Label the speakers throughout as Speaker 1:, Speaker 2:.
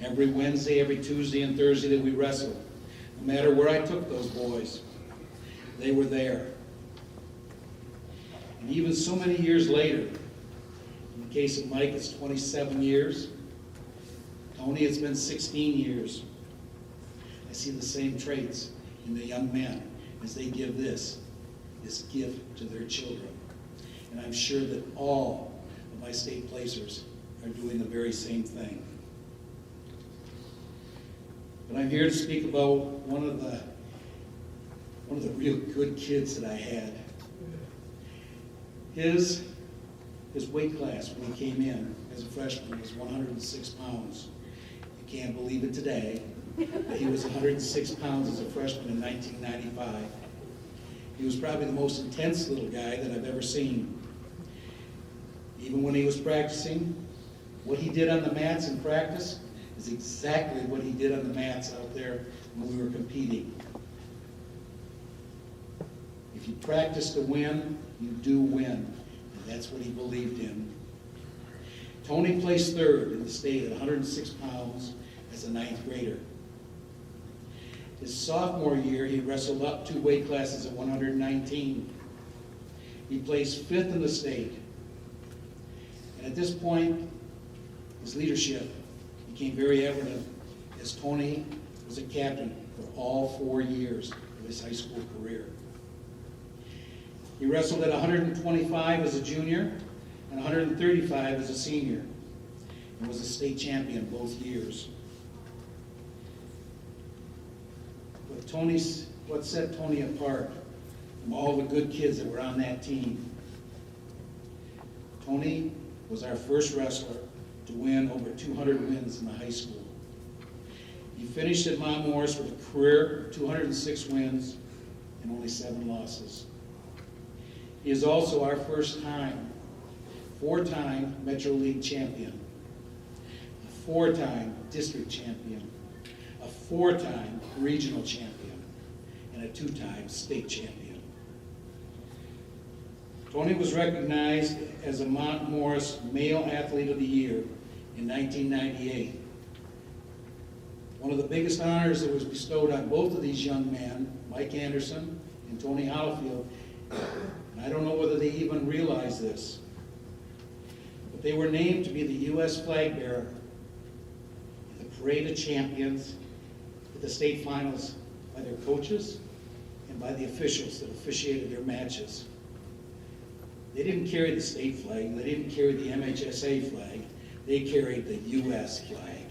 Speaker 1: Every Wednesday, every Tuesday and Thursday that we wrestled, no matter where I took those boys, they were there. And even so many years later, in the case of Mike, it's 27 years. Tony, it's been 16 years. I see the same traits in the young men as they give this gift to their children. And I'm sure that all of my state placers are doing the very same thing. But I'm here to speak about one of the real good kids that I had. His weight class when he came in as a freshman was 106 pounds. You can't believe it today, but he was 106 pounds as a freshman in 1995. He was probably the most intense little guy that I've ever seen. Even when he was practicing, what he did on the mats in practice is exactly what he did on the mats out there when we were competing. If you practice to win, you do win. And that's what he believed in. Tony placed third in the state at 106 pounds as a ninth grader. His sophomore year, he wrestled up 2 weight classes at 119. He placed fifth in the state. And at this point, his leadership became very evident as Tony was a captain for all 4 years of his high school career. He wrestled at 125 as a junior and 135 as a senior, and was a state champion both years. What set Tony apart from all the good kids that were on that team? Tony was our first wrestler to win over 200 wins in the high school. He finished at Mount Morris with a career of 206 wins and only 7 losses. He is also our four-time Metro League champion, a 4-time district champion, a 4-time regional champion, and a 2-time state champion. Tony was recognized as a Mount Morris Male Athlete of the Year in 1998. One of the biggest honors that was bestowed on both of these young men, Mike Anderson and Tony Hollifield, and I don't know whether they even realize this, but they were named to be the U.S. flag bearer in the Parade of Champions at the state finals by their coaches and by the officials that officiated their matches. They didn't carry the state flag, they didn't carry the MHSA flag, they carried the U.S. flag.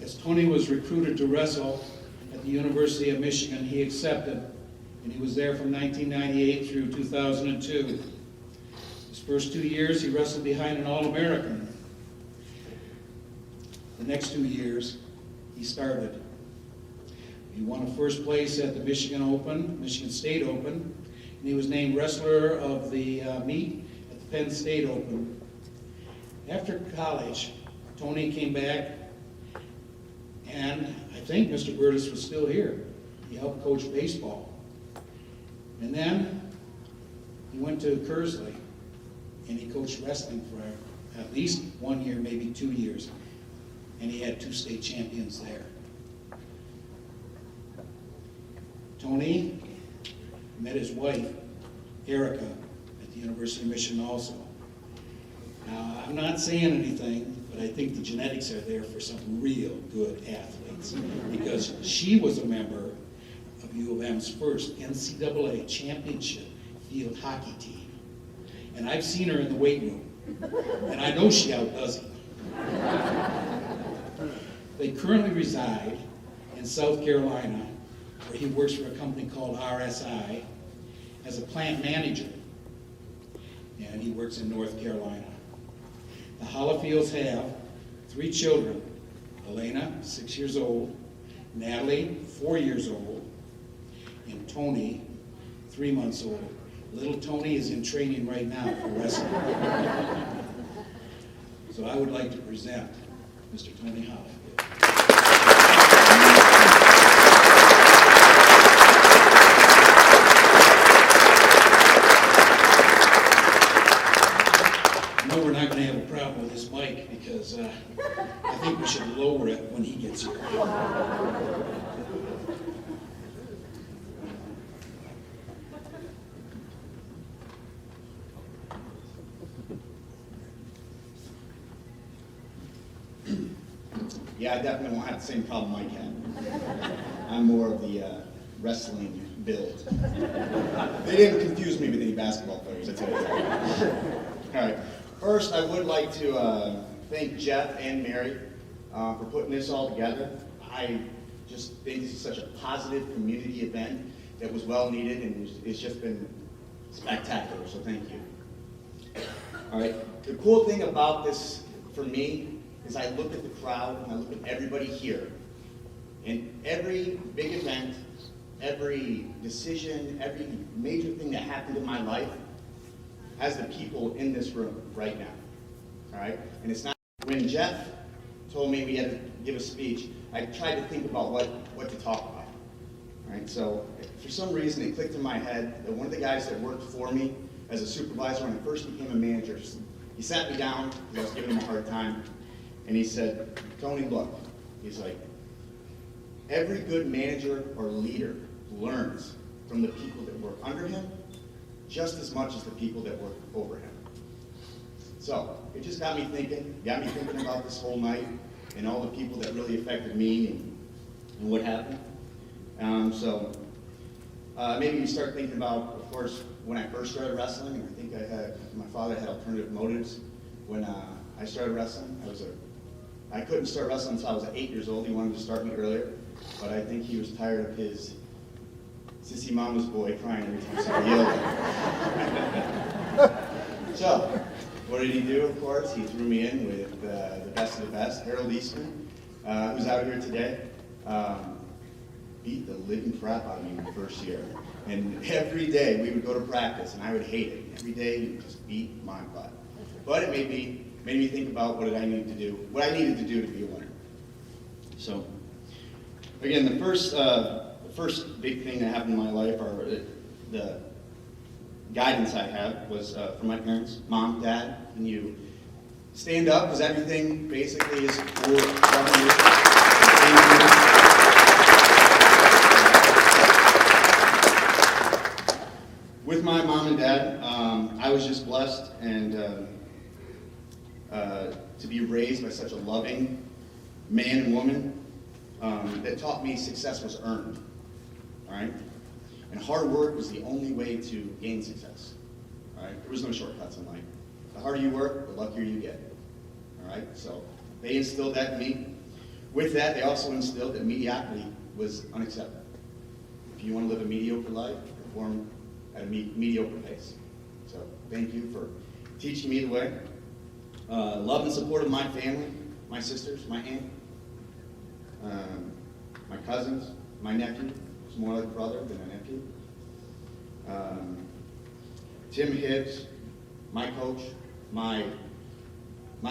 Speaker 1: As Tony was recruited to wrestle at the University of Michigan, he accepted, and he was there from 1998 through 2002. His first 2 years, he wrestled behind an All-American. The next 2 years, he started. He won a first place at the Michigan State Open, and he was named Wrestler of the Meet at the Penn State Open. After college, Tony came back, and I think Mr. Burtis was still here. He helped coach baseball. And then he went to Kersley, and he coached wrestling for at least 1 year, maybe 2 years. And he had 2 state champions there. Tony met his wife, Erica, at the University of Michigan also. Now, I'm not saying anything, but I think the genetics are there for some real good athletes, because she was a member of U of M's first NCAA championship field hockey team. And I've seen her in the weight room, and I know she outdoes it. They currently reside in South Carolina, where he works for a company called RSI as a plant manager, and he works in North Carolina. The Hollifields have 3 children: Elena, 6 years old, Natalie, 4 years old, and Tony, 3 months old. Little Tony is in training right now for wrestling. So I would like to present Mr. Tony Hollifield. because I think we should lower it when he gets here.
Speaker 2: Yeah, I definitely won't have the same problem Mike had. I'm more of the wrestling build. They didn't confuse me with any basketball players, I tell you that. All right. First, I would like to thank Jeff and Mary for putting this all together. I just think this is such a positive community event that was well needed, and it's just been spectacular, so thank you. All right. The cool thing about this for me is I look at the crowd and I look at everybody here, and every big event, every decision, every major thing that happened in my life has the people in this room right now. All right? And it's not, when Jeff told me we had to give a speech, I tried to think about what to talk about. All right? So for some reason it clicked in my head that one of the guys that worked for me as a supervisor when I first became a manager, he sat me down because I was giving him a hard time, and he said, Tony, look, he's like, every good manager or leader learns from the people that work under him just as much as the people that work over him. So it just got me thinking about this whole night and all the people that really affected me and what happened. Maybe you start thinking about, of course, when I first started wrestling. I think my father had alternative motives when I started wrestling. I couldn't start wrestling until I was 8 years old. He wanted to start me earlier, but I think he was tired of his sissy mama's boy crying every time somebody yelled. So, what did he do, of course? He threw me in with the best of the best, Harold Eastman, who's out here today. Beat the living crap out of me in the first year. And every day we would go to practice, and I would hate it. Every day he would just beat my butt. But it made me think about what I needed to do to be a winner. So, again, the first big thing that happened in my life, or the guidance I had, was from my parents. Mom, Dad, can you stand up? Because everything basically is for you. With my mom and dad, I was just blessed and to be raised by such a loving man and woman that taught me success was earned. All right? And hard work was the only way to gain success. All right? There was no shortcuts in life. The harder you work, the luckier you get. All right? So they instilled that in me. With that, they also instilled that mediocrity was unacceptable. If you want to live a mediocre life, perform at a mediocre pace. So thank you for teaching me the way. Love and support of my family, my sisters, my aunt, my cousins, my nephew, who's more like a brother than a nephew. Tim Hibbs, my coach, my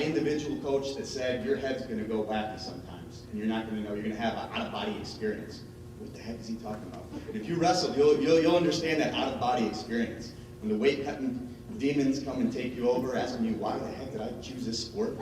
Speaker 2: individual coach that said, your head's going to go wacky sometimes, and you're not going to know, you're going to have an out-of-body experience. What the heck is he talking about? If you wrestle, you'll understand that out-of-body experience. When the weight-cutting demons come and take you over, asking you, why the heck did I choose this sport?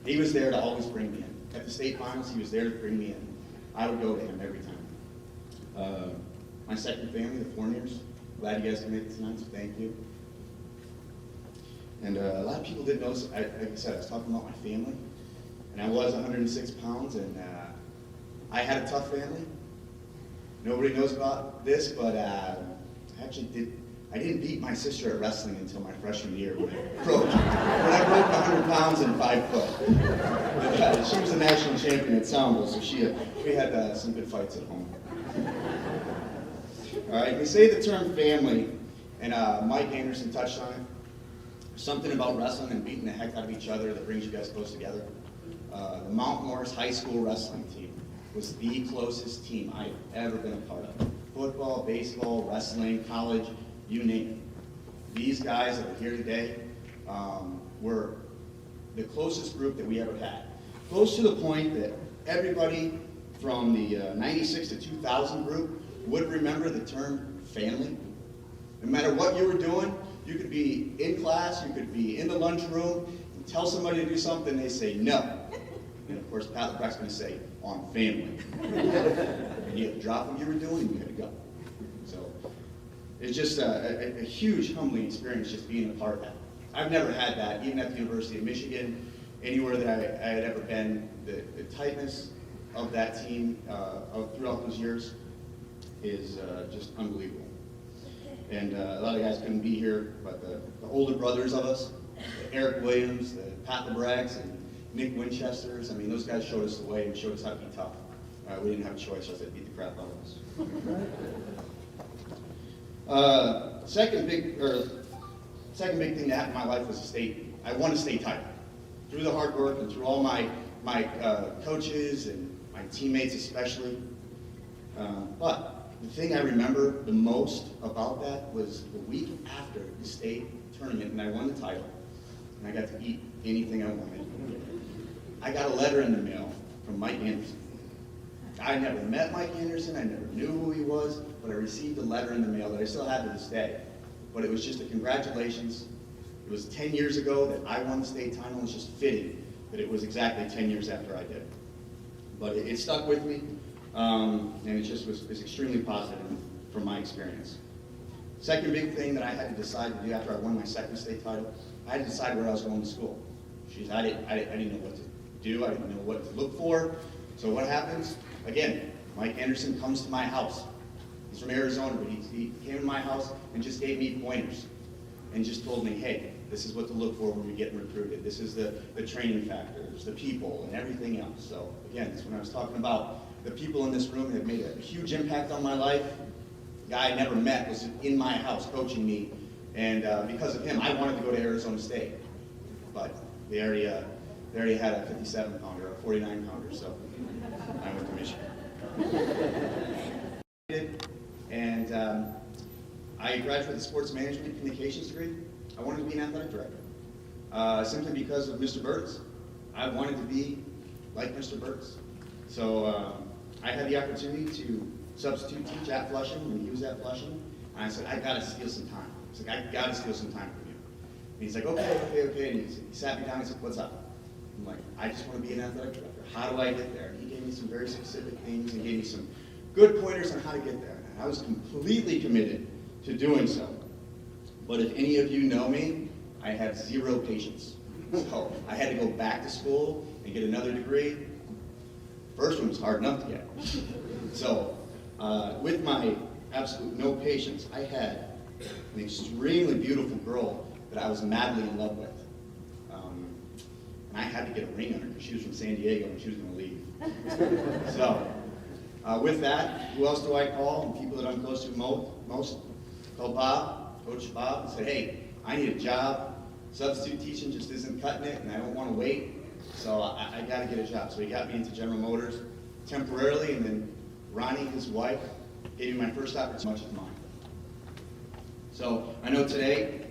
Speaker 2: He was there to always bring me in. At the state finals, he was there to bring me in. I would go to him every time. My second family, the Fourniers, glad you guys can make it tonight, so thank you. And a lot of people didn't know, like I said, I was talking about my family, and I was 106 pounds, and I had a tough family. Nobody knows about this, but I didn't beat my sister at wrestling until my freshman year when I broke 100 pounds and 5 foot. She was a national champion at Sambo, so we had some good fights at home. All right, we say the term family, and Mike Anderson touched on it. There's something about wrestling and beating the heck out of each other that brings you guys close together. The Mount Morris High School wrestling team was the closest team I've ever been a part of. Football, baseball, wrestling, college, you name it. These guys that are here today were the closest group that we ever had. Close to the point that everybody from the 96 to 2000 group would remember the term family. No matter what you were doing, you could be in class, you could be in the lunchroom, tell somebody to do something, they say no. And of course, Pat LeBrec's going to say, on family. And you had to drop what you were doing and you had to go. So it's just a huge humbling experience just being a part of that. I've never had that, even at the University of Michigan, anywhere that I had ever been. The tightness of that team throughout those years is just unbelievable. And a lot of guys couldn't be here, but the older brothers of us, the Eric Williams, the Pat LeBrecs, and Nick Winchesters, I mean, those guys showed us the way and showed us how to be tough. We didn't have a choice, else they'd beat the crap out of us. Second big thing that happened in my life was I won a state title. Through the hard work and through all my coaches and my teammates especially. But the thing I remember the most about that was the week after the state tournament and I won the title and I got to eat anything I wanted. I got a letter in the mail from Mike Anderson. I never met Mike Anderson, I never knew who he was, but I received a letter in the mail that I still have to this day. But it was just a congratulations. It was 10 years ago that I won the state title. It's just fitting that it was exactly 10 years after I did. But it stuck with me, and it just was extremely positive from my experience. Second big thing that I had to decide to do after I won my second state title, I had to decide where I was going to school. I didn't know what to do. I didn't know what to look for. So what happens? Again, Mike Anderson comes to my house. He's from Arizona, but he came to my house and just gave me pointers and just told me, hey, this is what to look for when you're getting recruited. This is the training factors, the people, and everything else. So again, that's when I was talking about the people in this room have made a huge impact on my life. The guy I never met was in my house coaching me, and because of him, I wanted to go to Arizona State. But they already had a 57-pounder, a 49-pounder, so I went to Michigan. And I graduated with a sports management communications degree. I wanted to be an athletic director, simply because of Mr. Burtis. I wanted to be like Mr. Burtis. So I had the opportunity to substitute teach at Flushing when he was at Flushing. And I said, I got to steal some time. He's like, I got to steal some time from you. And he's like, okay. And he sat me down and said, what's up? I'm like, I just want to be an athletic director. How do I get there? And he gave me some very specific things and gave me some good pointers on how to get there. And I was completely committed to doing so. But if any of you know me, I have zero patience. So I had to go back to school and get another degree. First one was hard enough to get. So with my absolute no patience, I had an extremely beautiful girl that I was madly in love with. And I had to get a ring on her because she was from San Diego and she was going to leave. So with that, who else do I call? And people that I'm close to most. Call Bob, Coach Bob, and said, hey, I need a job. Substitute teaching just isn't cutting it, and I don't want to wait. So I got to get a job. So he got me into General Motors temporarily, and then Ronnie, his wife, gave me my first opportunity, much as mine. So I know tonight,